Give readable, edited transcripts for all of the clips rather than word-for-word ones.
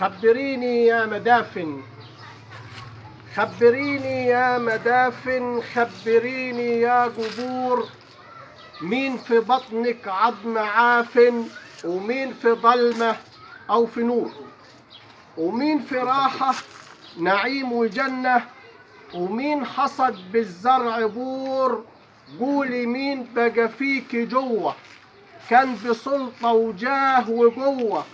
خبريني يا مدافن، خبريني يا مدافن، خبريني يا قبور، مين في بطنك عظم عافن، ومين في ظلمة أو في نور، ومين في راحة نعيم وجنة، ومين حصد بالزرع بور. قولي مين بقى فيك جوه كان بسلطة وجاه وقوة،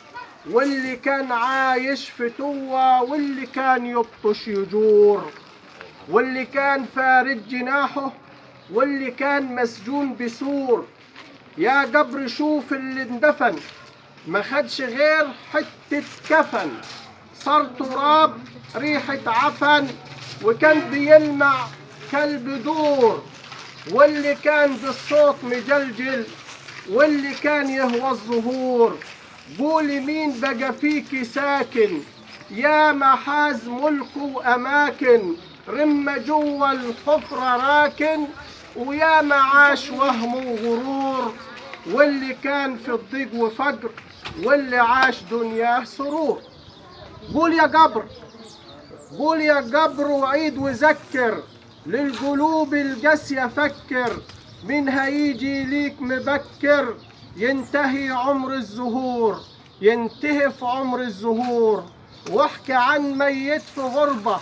واللي كان عايش في توه، واللي كان يبطش يجور، واللي كان فارد جناحه، واللي كان مسجون بسور. يا قبر شوف اللي اندفن ما خدش غير حتة كفن، صار تراب ريحة عفن، وكان بيلمع كالبدور، واللي كان بالصوت مجلجل، واللي كان يهوى الظهور. قولي مين بقى فيكي ساكن يا محاز ملك وأماكن، رمة جوا الحفرة راكن، ويا معاش وهم وغرور، واللي كان في الضيق وفقر، واللي عاش دنياه سرور. قول يا قبر، قول يا قبر وعيد وذكر، للقلوب القاسية فكر، من هيجي ليك مبكر، ينتهي عمر الزهور، ينتهي في عمر الزهور. واحكي عن ميت في غربة،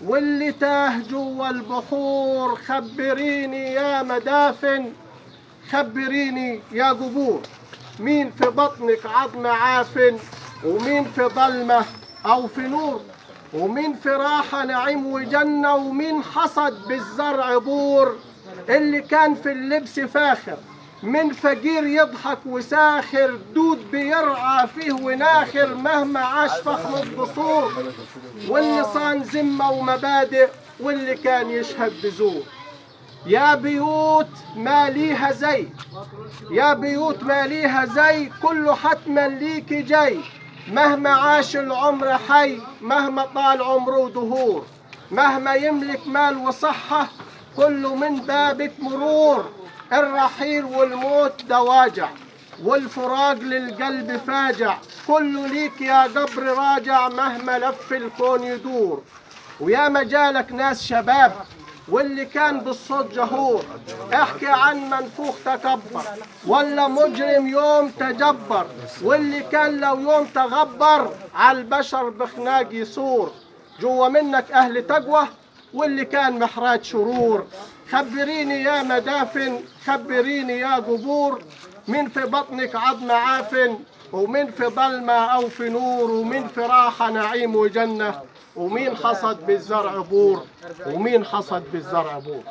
واللي تاه جوا البحور. خبريني يا مدافن، خبريني يا قبور، مين في بطنك عظم عافن، ومين في ظلمة أو في نور، ومين في راحة نعيم وجنة، ومين حصد بالزرع بور. اللي كان في اللبس فاخر من فقير يضحك وساخر، دود بيرعى فيه وناخر، مهما عاش فخم القصور، واللي صان ذمة ومبادئ، واللي كان يشهد بزور. يا بيوت ما ليها زي، يا بيوت ما ليها زي، كله حتما ليكي جاي، مهما عاش العمر حي، مهما طال عمره ودهور، مهما يملك مال وصحة، كله من بابك مرور. الرحيل والموت دواجع، والفراق للقلب فاجع، كله ليك يا قبر راجع، مهما لف الكون يدور. ويا مجالك ناس شباب، واللي كان بالصوت جهور، احكي عن منفوخ تكبر، ولا مجرم يوم تجبر، واللي كان لو يوم تغبر على البشر بخناق يصور. جوا منك اهل تقوى، واللي كان محراج شرور. خبريني يا مدافن، خبريني يا قبور، من في بطنك عظم عافن، ومن في ظلمة أو في نور، ومن في راحة نعيم وجنة، ومين حصد بالزرع بور، ومين حصد بالزرع بور.